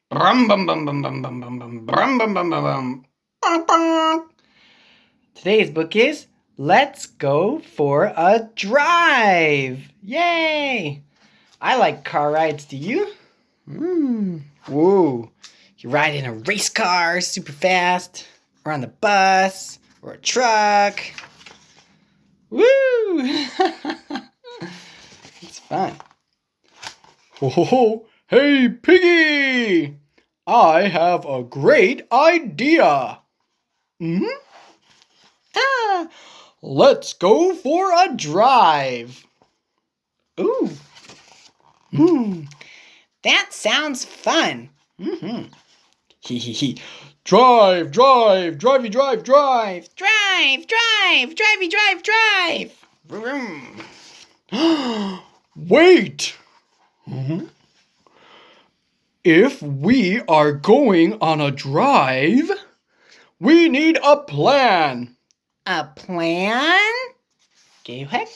Brum, bum, bum, bum, bum, bum, bum, bum, brum, bum, bum, bum, bum. Bum, bum. Today's book is Let's Go for a Drive. Yay! I like car rides, do you? Whoa. You ride in a race car super fast, or on the bus, or a truck. Woo! It's fun. Ho ho ho! Hey, Piggy! I have a great idea. Let's go for a drive. Ooh. That sounds fun. Hee hee hee. Drive, drive, drivey, drive, drive. Drive, drive, drivey, drive, drive. Vroom. Wait. If we are going on a drive, we need a plan. A plan? Go ahead.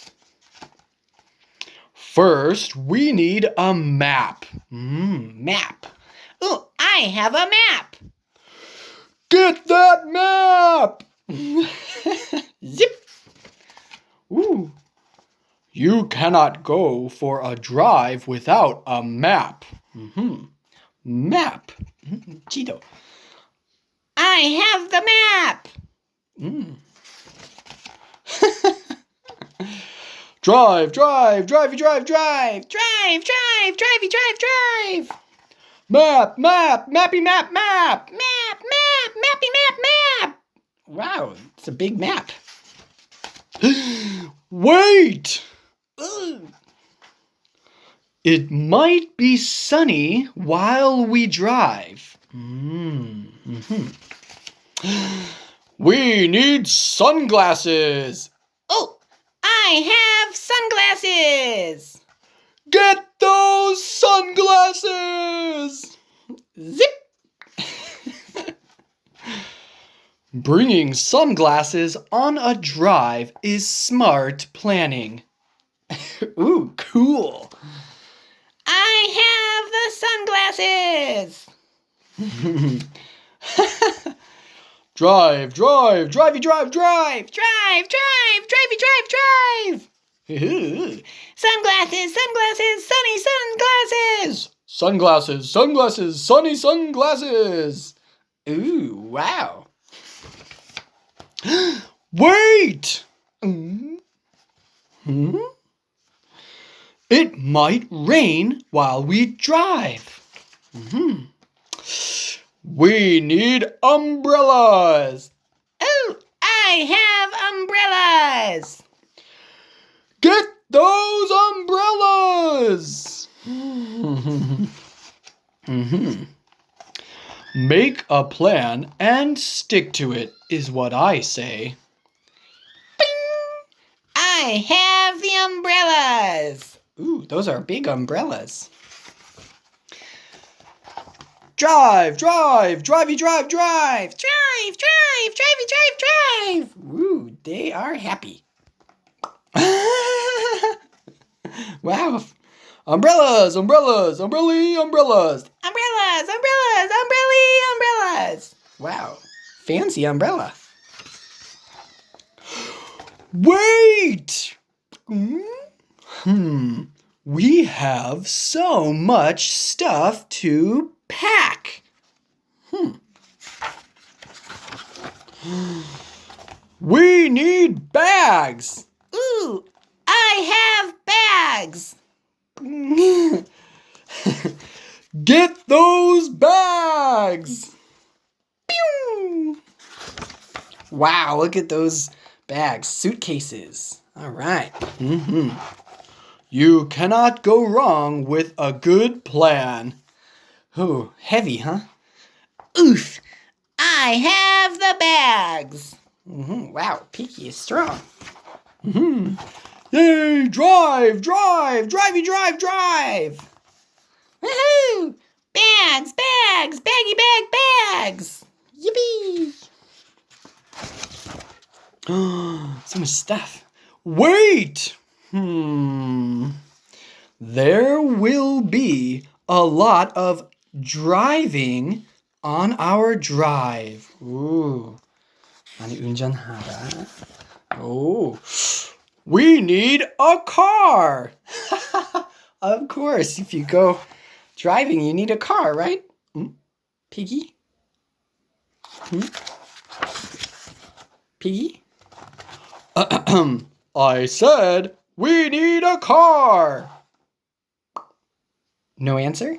First, we need a map. Map. Ooh, I have a map. Get that map! Zip. Ooh. You cannot go for a drive without a map. Map. Cheeto. I have the map. Drive, drive, drivey, drive, drive. Drive, drive, drivey, drive, drive. Map, map, mappy, map, map. Map, map, mappy, map, map. Wow, it's a big map. Wait! It might be sunny while we drive. We need sunglasses. Oh, I have sunglasses. Get those sunglasses. Zip. Bringing sunglasses on a drive is smart planning. Ooh, cool. I have the sunglasses. Drive, drive, drivey, drive, drive. Drive, drive, drivey, drive, drive. Sunglasses, sunglasses, sunny sunglasses. Sunglasses, sunglasses, sunny sunglasses. Ooh, wow. Wait! It might rain while we drive. We need umbrellas. Oh, I have umbrellas. Get those umbrellas. Make a plan and stick to it, is what I say. Bing! I have the umbrellas. Ooh, those are big umbrellas. Drive, drive, drivey, drive, drive. Drive, drive, drivey, drive, drive. Ooh, they are happy. Wow. Umbrellas, umbrellas, umbrellas, umbrellas. Umbrellas, umbrellas, umbrellas. Wow, fancy umbrella. Wait! We have so much stuff to pack. We need bags. Ooh, I have bags. Get those bags. Pew! Wow, look at those bags, suitcases. All right. You cannot go wrong with a good plan. Oh, heavy, huh? Oof! I have the bags. Wow, Piggy is strong. Yay! Drive, drive, drivey, drive, drive. Woohoo! Bags, bags, baggy bag, bags. Yippee! So much stuff. Wait! There will be a lot of driving on our drive. 오, 많이 운전하다. 오, we need a car. Of course, if you go driving, you need a car, right? Piggy? Piggy? I said we need a car. No answer?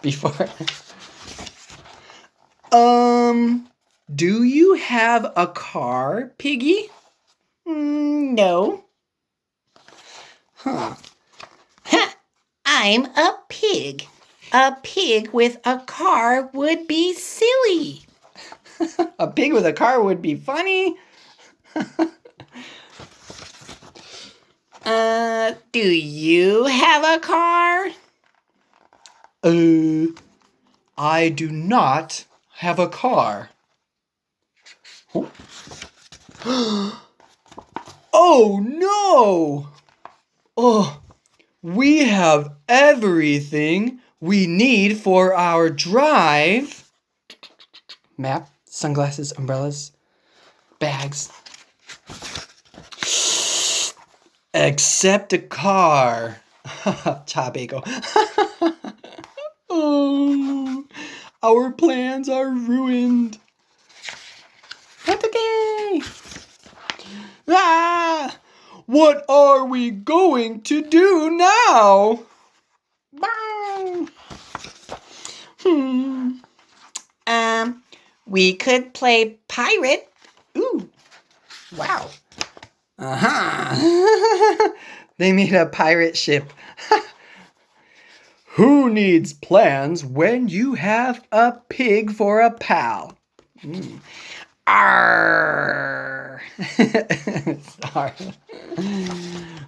Before. Do you have a car, Piggy? No. Huh. I'm a pig. A pig with a car would be silly. A pig with a car would be funny. Do you have a car? I do not have a car. Oh no! Oh, we have everything we need for our drive. Map, sunglasses, umbrellas, bags. Except a car. Chabeco. Oh, our plans are ruined. Okay. Ah, what are we going to do now? We could play pirate. Ooh, wow. They made a pirate ship. Who needs plans when you have a pig for a pal? Arr! Sorry.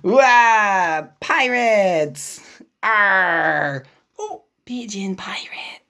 Wow! Pirates! Arr! Oh, pigeon pirate.